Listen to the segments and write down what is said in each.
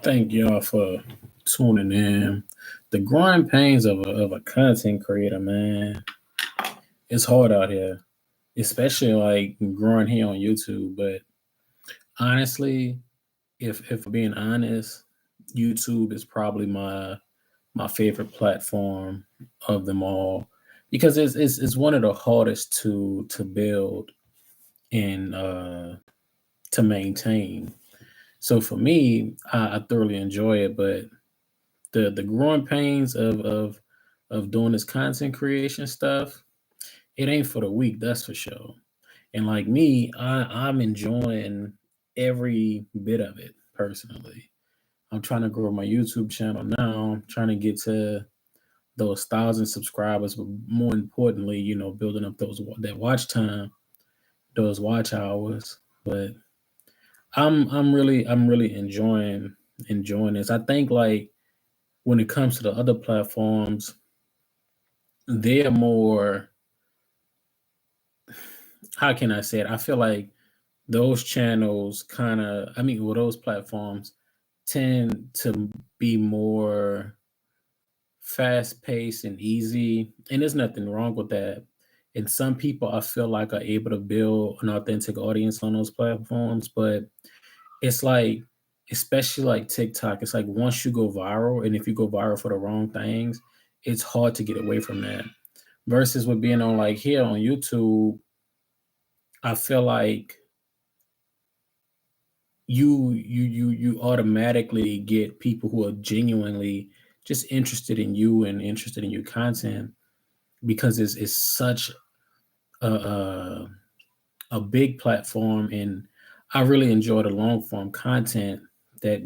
Thank y'all for tuning in. The growing pains of a content creator, man. It's hard out here, especially like growing here on YouTube. But honestly, if being honest, YouTube is probably my favorite platform of them all because it's one of the hardest to build and to maintain. So for me, I thoroughly enjoy it, but the growing pains of doing this content creation stuff, it ain't for the weak, that's for sure. And like me, I'm enjoying every bit of it personally. I'm trying to grow my YouTube channel now. I'm trying to get to those 1,000 subscribers, but more importantly, building up those that watch time, those watch hours. But I'm really enjoying this. I think like when it comes to the other platforms, they're more, how can I say it? I feel like those channels kind of, well, those platforms tend to be more fast paced and easy. And there's nothing wrong with that. And some people I feel like are able to build an authentic audience on those platforms. But it's like, especially like TikTok, it's like once you go viral, and if you go viral for the wrong things, it's hard to get away from that. Versus with being on like here on YouTube, I feel like you automatically get people who are genuinely just interested in you and interested in your content because it's such a a big platform, and I really enjoy the long form content that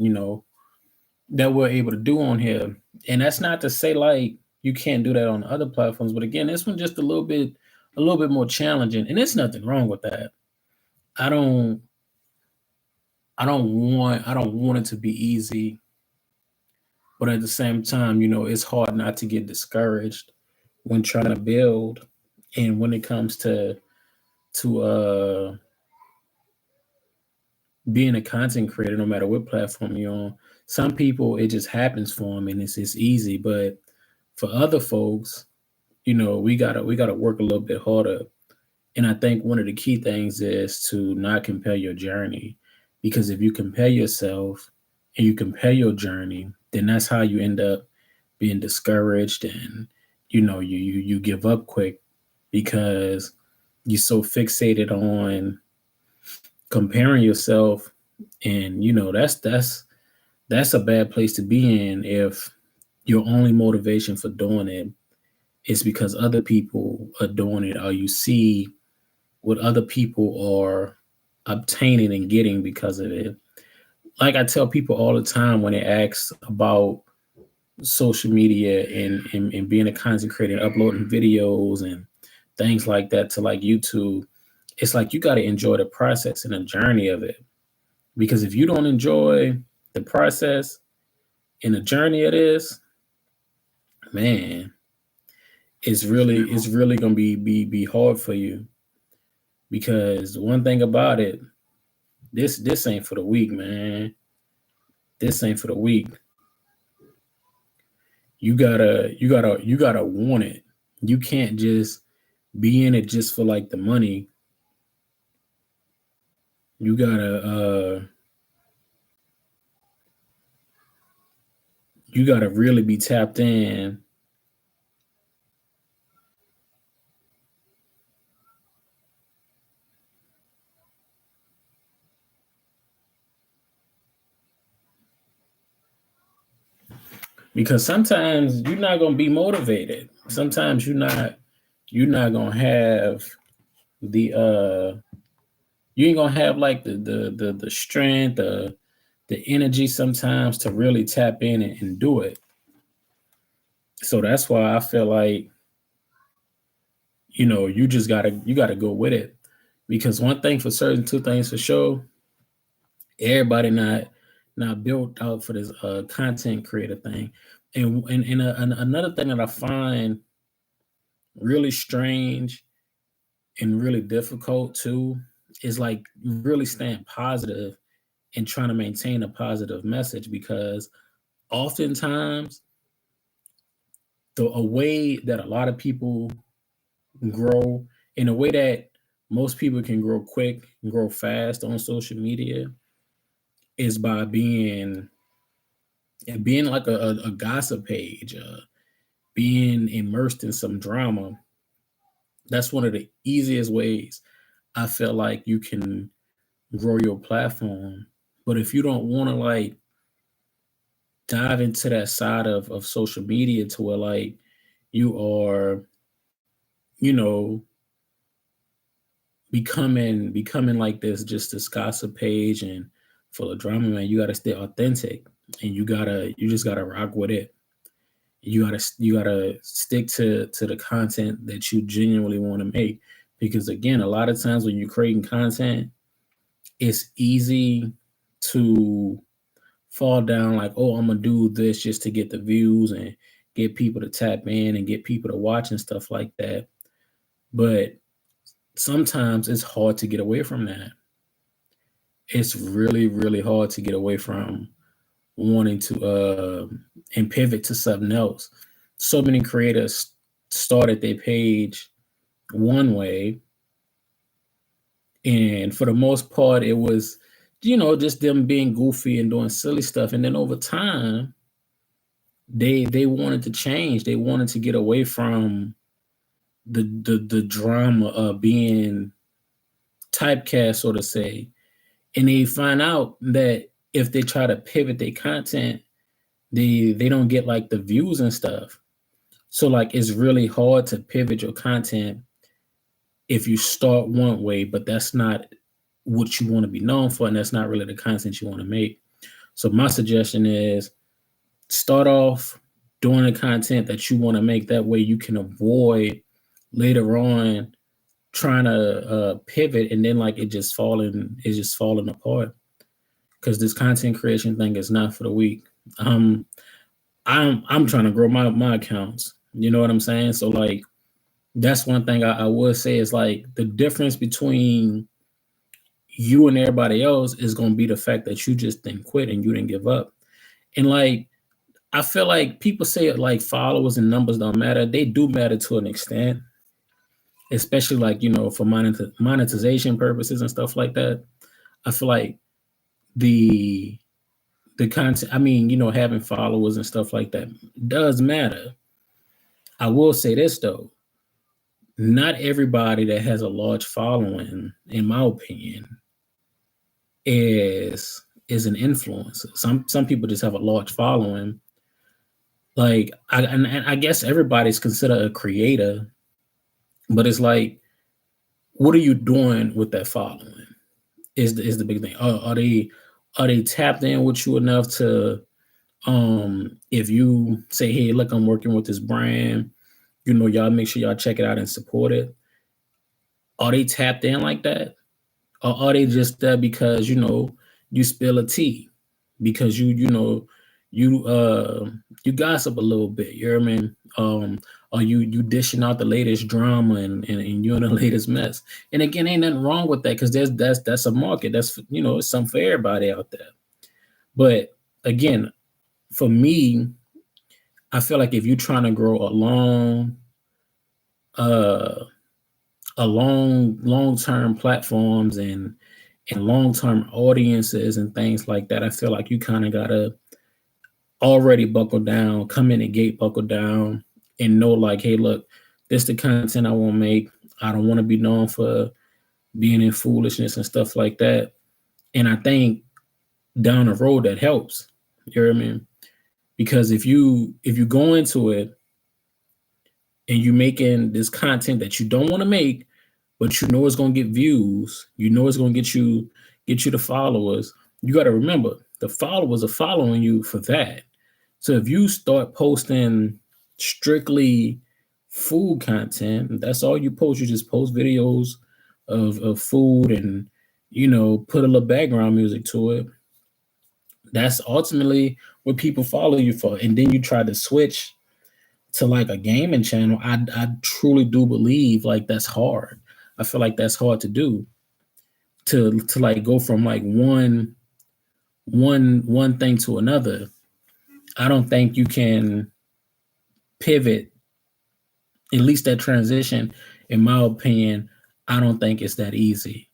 that we're able to do on here. And that's not to say like you can't do that on other platforms, but again, this one just a little bit more challenging, and there's nothing wrong with that. I don't I don't want it to be easy, but at the same time, it's hard not to get discouraged when trying to build, and when it comes to being a content creator, no matter what platform you're on. Some people it just happens for them and it's easy, but for other folks, we gotta work a little bit harder. And I think one of the key things is to not compare your journey, because if you compare yourself and you compare your journey, then that's how you end up being discouraged, and you give up quick because you're so fixated on comparing yourself. And that's a bad place to be in if your only motivation for doing it is because other people are doing it, or you see what other people are obtaining and getting because of it. Like I tell people all the time when they ask about social media and being a content creator, uploading videos and things like that to like YouTube, it's like you got to enjoy the process and the journey of it. Because if you don't enjoy the process and the journey it is, man, it's really gonna be hard for you. Because one thing about it, this ain't for the weak, man. This ain't for the weak. You gotta want it. You can't just be in it just for like the money. You gotta really be tapped in, because sometimes you're not gonna be motivated. Sometimes you're not gonna have the you ain't gonna have like the strength, the energy sometimes to really tap in and do it. So that's why I feel like you gotta go with it. Because one thing for certain, two things for sure, everybody not built out for this content creator thing. And another thing that I find really strange and really difficult too is like really staying positive and trying to maintain a positive message, because oftentimes a way that a lot of people grow, in a way that most people can grow quick and grow fast on social media, is by being like a gossip page, being immersed in some drama. That's one of the easiest ways I feel like you can grow your platform. But if you don't want to like dive into that side of social media to where like you are, you know, becoming like this gossip page and full of drama, man, you gotta stay authentic, and you just gotta rock with it. You gotta stick to the content that you genuinely want to make, because again, a lot of times when you're creating content, it's easy to fall down like, oh, I'm gonna do this just to get the views and get people to tap in and get people to watch and stuff like that. But sometimes it's hard to get away from that. It's really, really hard to get away from wanting to and pivot to something else. So many creators started their page one way, and for the most part, it was, just them being goofy and doing silly stuff. And then over time, they wanted to change. They wanted to get away from the drama of being typecast, so to say. And they find out that if they try to pivot their content, they don't get like the views and stuff. So like it's really hard to pivot your content if you start one way, but that's not what you want to be known for, and that's not really the content you want to make. So my suggestion is start off doing the content that you want to make. That way you can avoid later on trying to pivot and then like it's just falling apart, because this content creation thing is not for the weak. I'm trying to grow my accounts. You know what I'm saying? So like that's one thing I would say is like the difference between you and everybody else is going to be the fact that you just didn't quit and you didn't give up. And like I feel like people say like followers and numbers don't matter. They do matter to an extent, especially like, for monetization purposes and stuff like that. I feel like the content, I mean, having followers and stuff like that does matter. I will say this though, not everybody that has a large following, in my opinion, is an influencer. Some people just have a large following. Like I guess everybody's considered a creator, but it's like, what are you doing with that following? Is the big thing. Are they tapped in with you enough to, if you say, hey, look, I'm working with this brand, y'all make sure y'all check it out and support it. Are they tapped in like that? Or are they just there because, you spill a tea, because you gossip a little bit, you know what I mean? Or you dishing out the latest drama and you're in the latest mess. And again, ain't nothing wrong with that, because that's a market. That's, it's something for everybody out there. But again, for me, I feel like if you're trying to grow long-term platforms and long-term audiences and things like that, I feel like you kind of gotta already buckle down, come in the gate, buckle down, and know like, hey, look, this is the content I want to make. I don't want to be known for being in foolishness and stuff like that. And I think down the road that helps. You know what I mean? Because if you go into it and you making this content that you don't want to make, but it's going to get views, it's going to get you the followers, you got to remember the followers are following you for that. So if you start posting strictly food content, that's all you post. You just post videos of food and, put a little background music to it. That's ultimately what people follow you for. And then you try to switch to like a gaming channel. I truly do believe like that's hard. I feel like that's hard to do, to like go from like one one thing to another. I don't think you can pivot, at least that transition, in my opinion. I don't think it's that easy.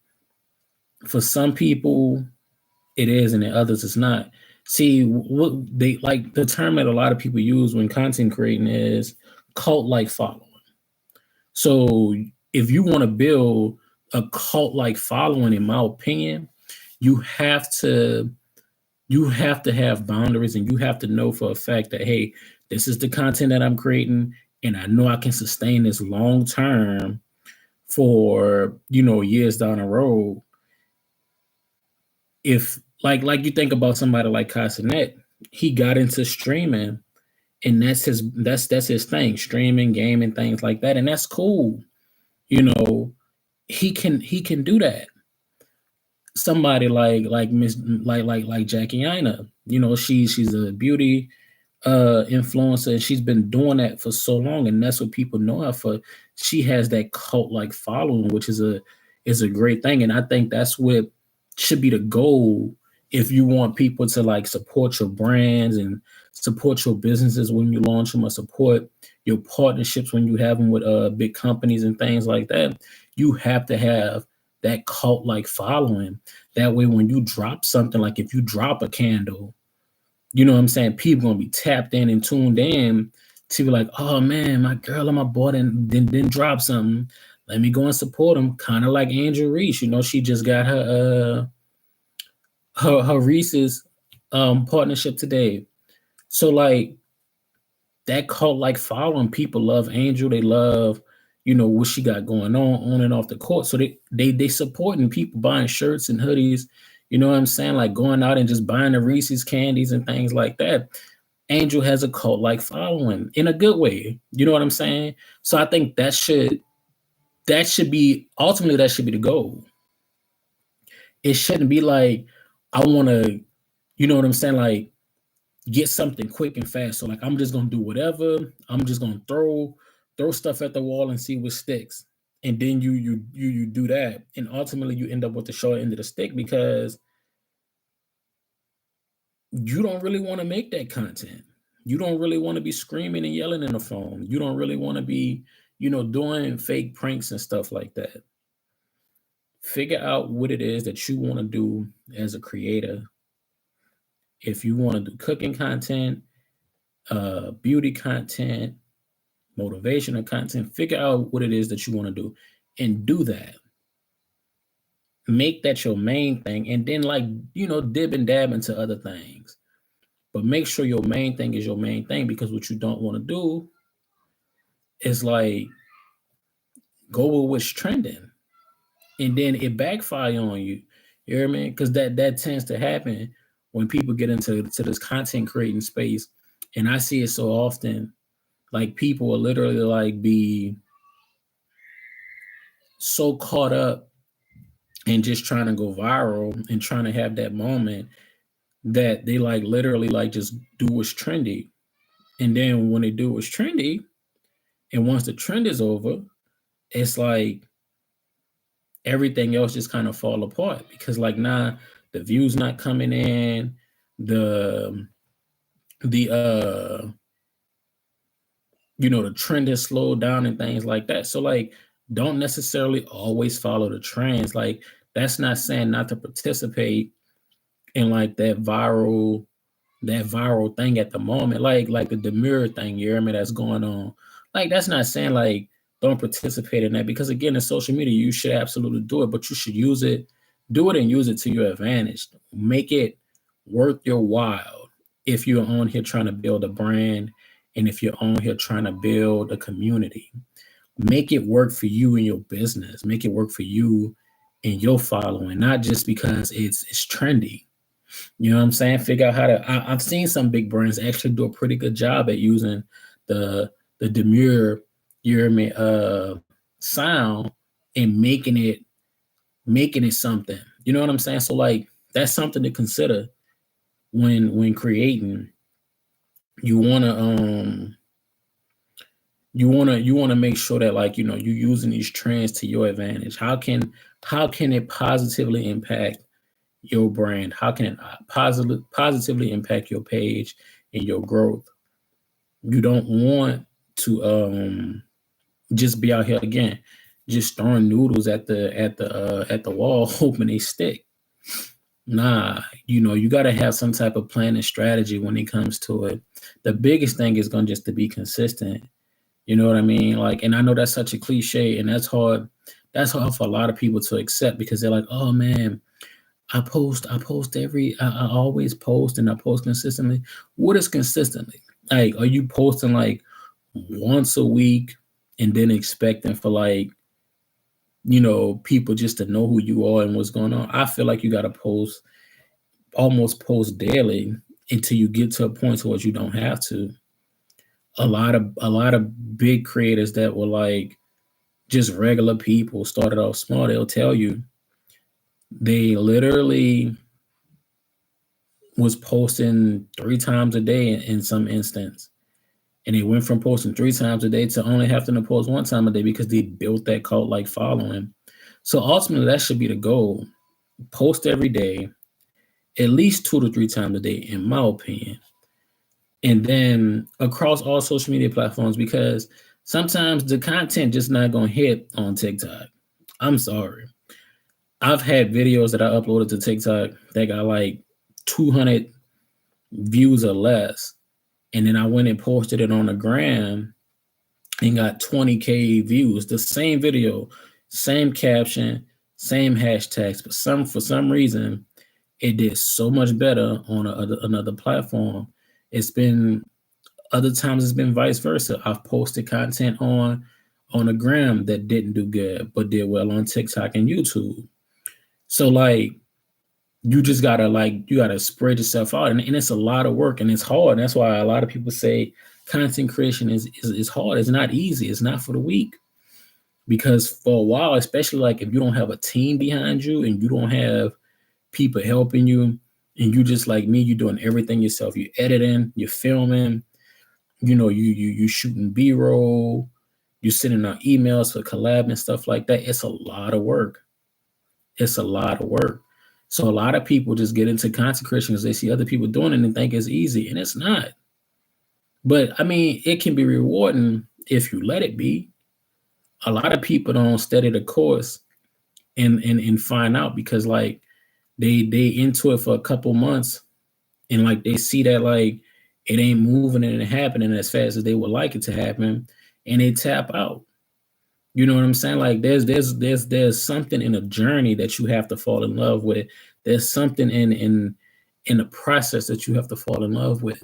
For some people, it is, and in others, it's not. See, what they like, the term that a lot of people use when content creating is cult like following. So if you want to build a cult like following, in my opinion, you have to have boundaries, and you have to know for a fact that, hey, this is the content that I'm creating, and I know I can sustain this long term for years down the road. If like you think about somebody like Casanet, he got into streaming, and that's his thing, streaming, gaming, things like that, and that's cool. You know, he can do that. Somebody like Miss like Jackie Aina, she's a beauty influencer, and she's been doing that for so long, and that's what people know her for. She has that cult like following, which is a great thing, and I think that's what should be the goal if you want people to like support your brands and support your businesses when you launch them, or support your partnerships when you have them with big companies and things like that. You have to have that cult like following. That way, when you drop something, like if you drop a candle, you know what I'm saying, people gonna be tapped in and tuned in to be like, oh man, my girl and my boy didn't drop something. Let me go and support them. Kind of like Angel Reese, she just got her Reese's partnership today. So like that cult like following, people love Angel. They love, what she got going on and off the court. So they supporting people buying shirts and hoodies. You know what I'm saying? Like going out and just buying the Reese's candies and things like that. Angel has a cult like following in a good way. You know what I'm saying? So I think that should be ultimately, that should be the goal. It shouldn't be like, I want to, you know what I'm saying, like get something quick and fast. So like I'm just gonna do whatever. I'm just gonna throw stuff at the wall and see what sticks. And then you do that, and ultimately you end up with the short end of the stick, because you don't really want to make that content. You don't really want to be screaming and yelling in the phone. You don't really want to be, doing fake pranks and stuff like that. Figure out what it is that you want to do as a creator. If you want to do cooking content, beauty content, motivational content, figure out what it is that you want to do and do that. Make that your main thing, and then like, dib and dab into other things. But make sure your main thing is your main thing, because what you don't want to do is like go with what's trending, and then it backfire on you. You know what I mean? Because that tends to happen when people get into this content creating space, and I see it so often. Like people will literally like be so caught up and just trying to go viral and trying to have that moment, that they like literally like just do what's trendy. And then when they do what's trendy, and once the trend is over, it's like everything else just kind of fall apart, because like now the views not coming in, the the trend has slowed down and things like that. So like don't necessarily always follow the trends. Like that's not saying not to participate in like that viral thing at the moment, like the Demure thing, you hear me, that's going on. Like that's not saying like don't participate in that, because again, in social media, you should absolutely do it, but you should do it and use it to your advantage. Make it worth your while if you're on here trying to build a brand, and if you're on here trying to build a community. Make it work for you and your business. Make it work for you and your following, not just because it's trendy. You know what I'm saying? Figure out how to. I've seen some big brands actually do a pretty good job at using the Demure, sound, and making it something. You know what I'm saying? So like that's something to consider when creating. You wanna make sure that like you're using these trends to your advantage. How can it positively impact your brand? How can it positively impact your page and your growth? You don't want to just be out here again, just throwing noodles at the wall, hoping they stick. Nah, you got to have some type of plan and strategy when it comes to it. The biggest thing is going to just to be consistent. You know what I mean? Like, and I know that's such a cliche, and that's hard. That's hard for a lot of people to accept because they're like, "Oh man, I post I always post and I post consistently." What is consistently? Like, are you posting like once a week and then expecting for like, people just to know who you are and what's going on? I feel like you got to almost post daily until you get to a point towards you don't have to. A lot of big creators that were like just regular people started off small. They'll tell you they literally was posting 3 times a day in some instance. And they went from posting 3 times a day to only having to post 1 time a day because they built that cult-like following. So ultimately, that should be the goal. Post every day, at least 2 to 3 times a day, in my opinion. And then across all social media platforms, because sometimes the content just not going to hit on TikTok. I'm sorry. I've had videos that I uploaded to TikTok that got like 200 views or less. And then I went and posted it on the gram and got 20K views. The same video, same caption, same hashtags. But for some reason, it did so much better on another platform. It's been other times it's been vice versa. I've posted content on the gram that didn't do good, but did well on TikTok and YouTube. So like, you just gotta spread yourself out, and it's a lot of work and it's hard. And that's why a lot of people say content creation is hard. It's not easy. It's not for the weak. Because for a while, especially like if you don't have a team behind you and you don't have people helping you, and you just like me, you're doing everything yourself. You're editing, you're filming, you shooting B-roll, you're sending out emails for collab and stuff like that. It's a lot of work. It's a lot of work. So a lot of people just get into content creation because they see other people doing it and think it's easy, and it's not. But I mean, it can be rewarding if you let it be. A lot of people don't study the course and find out because like they into it for a couple months and like they see that like it ain't moving and it happening as fast as they would like it to happen, and they tap out. You know what I'm saying? Like there's something in a journey that you have to fall in love with. There's something in the process that you have to fall in love with.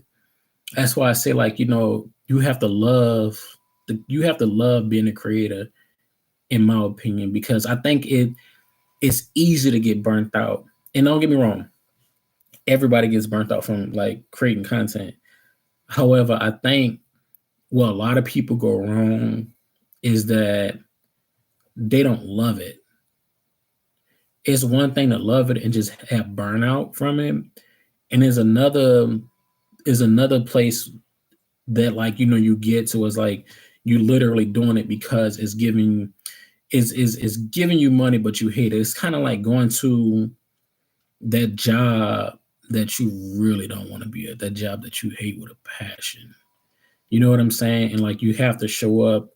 That's why I say like, you have to love being a creator, in my opinion, because I think it's easy to get burnt out. And don't get me wrong, everybody gets burnt out from like creating content. However, I think what a lot of people go wrong is that they don't love it. It's one thing to love it and just have burnout from it. And there's another place that like, you get to is like you literally doing it because it's giving you money, but you hate it. It's kind of like going to that job that you really don't want to be at, that job that you hate with a passion. You know what I'm saying? And like you have to show up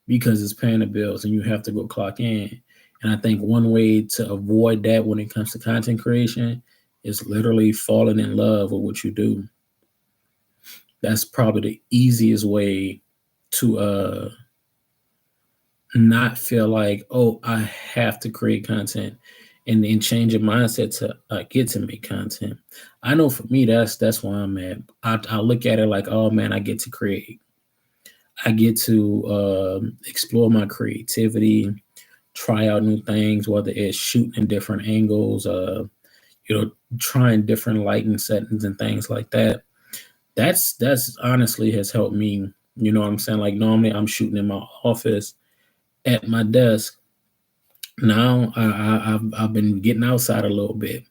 because it's paying the bills and you have to go clock in. And I think one way to avoid that when it comes to content creation is literally falling in love with what you do. That's probably the easiest way to not feel like, oh, I have to create content, and then change your mindset to get to make content. I know for me, that's where I'm at. I look at it like, oh man, I get to create. I get to explore my creativity, try out new things, whether it's shooting in different angles, trying different lighting settings and things like that. That's honestly has helped me. You know what I'm saying? Like normally I'm shooting in my office at my desk. Now I've been getting outside a little bit,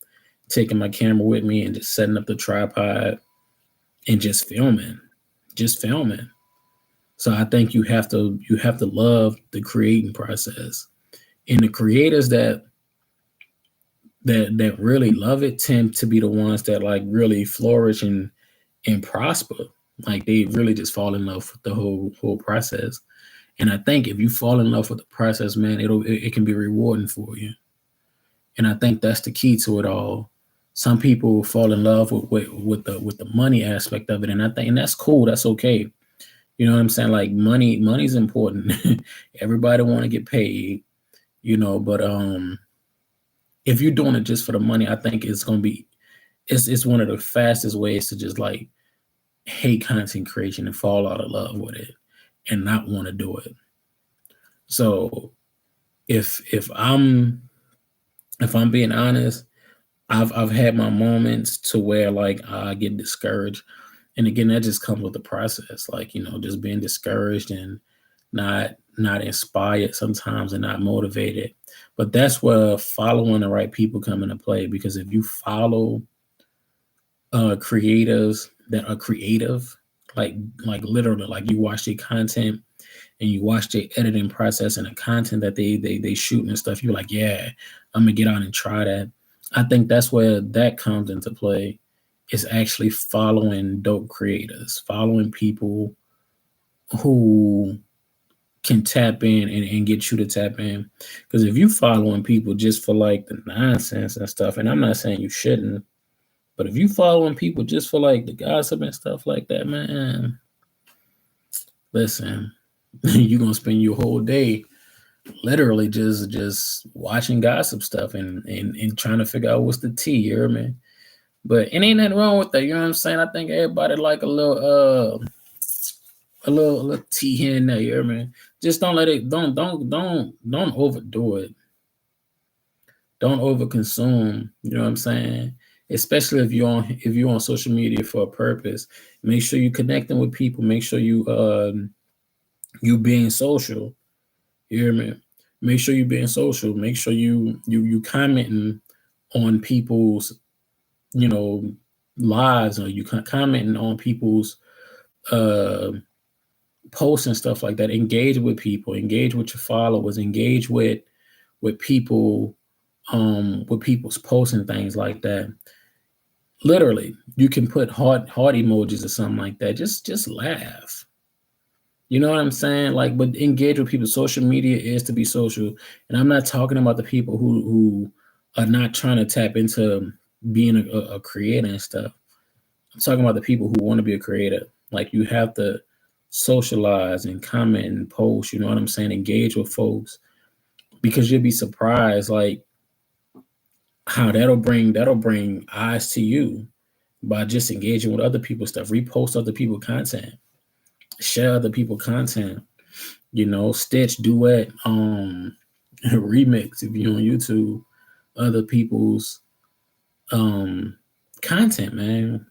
taking my camera with me and just setting up the tripod and just filming. So I think you have to love the creating process. And the creators that that really love it tend to be the ones that like really flourish and prosper. Like they really just fall in love with the whole process. And I think if you fall in love with the process, man, it can be rewarding for you. And I think that's the key to it all. Some people fall in love with the money aspect of it, and I think and that's cool. That's okay. You know what I'm saying? Like money's important. Everybody want to get paid, but if you're doing it just for the money, I think it's gonna be it's one of the fastest ways to just like hate content creation and fall out of love with it and not want to do it. So if I'm being honest, I've had my moments to where like I get discouraged. And again, that just comes with the process, like, just being discouraged and not inspired sometimes and not motivated. But that's where following the right people come into play, because if you follow creatives that are creative, like literally, like you watch their content and you watch their editing process and the content that they shoot and stuff, you're like, yeah, I'm gonna get on and try that. I think that's where that comes into play. Is actually following dope creators, following people who can tap in and get you to tap in. Because if you following people just for like the nonsense and stuff, and I'm not saying you shouldn't, but if you following people just for like the gossip and stuff like that, man, listen, you're gonna spend your whole day literally just watching gossip stuff and trying to figure out what's the tea, you hear me? But it ain't nothing wrong with that, you know what I'm saying? I think everybody like a little tea here and there, you hear me? Just don't let it don't overdo it. Don't overconsume, you know what I'm saying? Especially if you're on social media for a purpose. Make sure you connecting with people. Make sure you being social. You hear me? Make sure you being social. Make sure you commenting on people's, you know, lives, or you commenting on people's uh posts and stuff like that. Engage with people, engage with your followers, engage with people, with people's posts and things like that. Literally, you can put heart emojis or something like that. Just laugh. You know what I'm saying? Like, but engage with people. Social media is to be social, and I'm not talking about the people who are not trying to tap into being a creator and stuff. I'm talking about the people who want to be a creator. Like, you have to socialize and comment and post. You know what I'm saying? Engage with folks, because you'll be surprised, like how that'll bring eyes to you by just engaging with other people's stuff. Repost other people's content, share other people's content, stitch, duet, remix, if you're on YouTube, other people's content, man.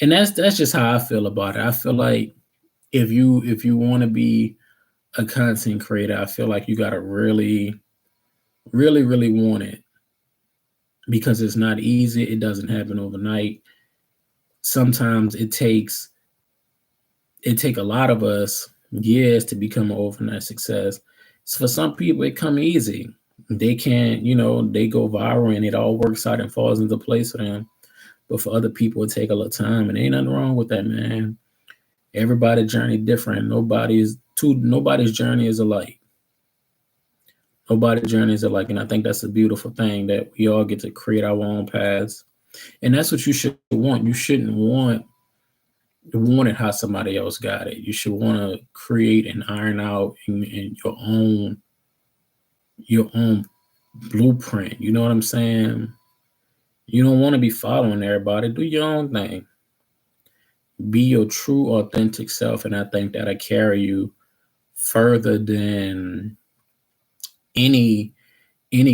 And that's just how I feel about it. I feel like if you want to be a content creator, I feel like you gotta really, really, really want it, because it's not easy. It doesn't happen overnight. Sometimes it take a lot of us years to become an overnight success. So for some people, it come easy. They can't, they go viral and it all works out and falls into place for them. But for other people, it take a little time, and ain't nothing wrong with that, man. Everybody's journey different. Nobody's journey is alike. Nobody's journey is alike, and I think that's a beautiful thing, that we all get to create our own paths, and that's what you should want. You shouldn't want it how somebody else got it. You should want to create and iron out in your own blueprint. You know what I'm saying? You don't want to be following everybody. Do your own thing. Be your true, authentic self, and I think that'll carry you further than any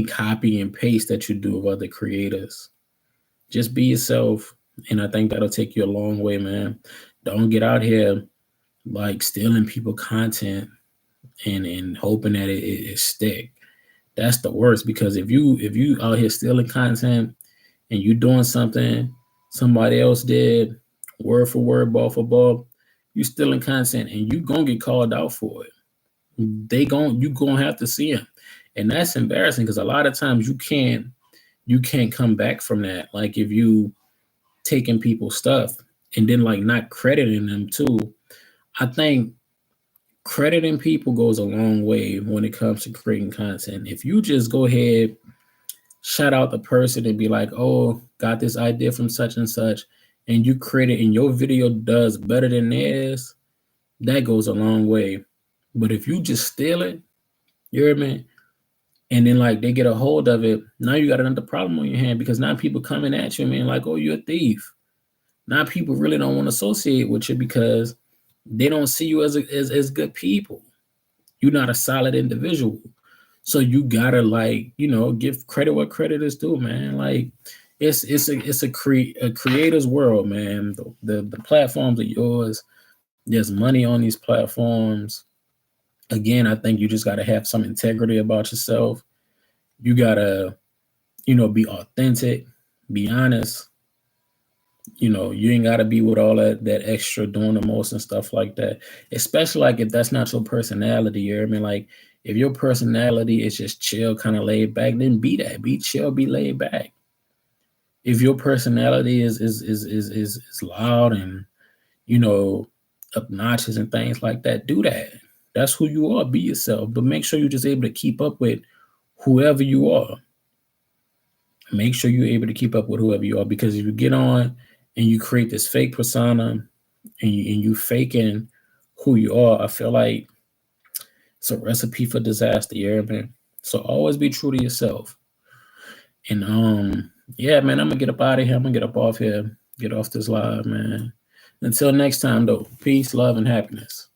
copy and paste that you do of other creators. Just be yourself, and I think that'll take you a long way, man. Don't get out here like stealing people content and hoping that it stick. That's the worst, because if you out here stealing content and you doing something somebody else did, word for word, ball for ball, you stealing content and you gonna get called out for it. You gonna have to see them, and that's embarrassing, because a lot of times you can't you can't come back from that. Like if you taking people's stuff and then like not crediting them too. I think crediting people goes a long way when it comes to creating content. If you just go ahead, shout out the person and be like, oh, got this idea from such and such, and you credit and your video does better than theirs, that goes a long way. But if you just steal it, you hear me? And then like they get a hold of it, now you got another problem on your hand because now people coming at you, man, like, oh, you're a thief. Now people really don't want to associate with you because they don't see you as good people. You're not a solid individual. So you gotta like, give credit what credit is due, man. Like it's a creator's world, man. The platforms are yours. There's money on these platforms. Again, I think you just gotta have some integrity about yourself. You gotta, be authentic, be honest. You ain't gotta be with all that extra doing the most and stuff like that. Especially like if that's not your personality, you know what I mean? Like if your personality is just chill, kind of laid back, then be that. Be chill, be laid back. If your personality is loud and obnoxious and things like that, do that. That's who you are. Be yourself, but make sure you're just able to keep up with whoever you are. Make sure you're able to keep up with whoever you are, because if you get on and you create this fake persona and you faking who you are, I feel like it's a recipe for disaster, you hear me? So always be true to yourself. And yeah, man, I'm gonna get up out of here. I'm gonna get up off here, get off this live, man. Until next time, though, peace, love, and happiness.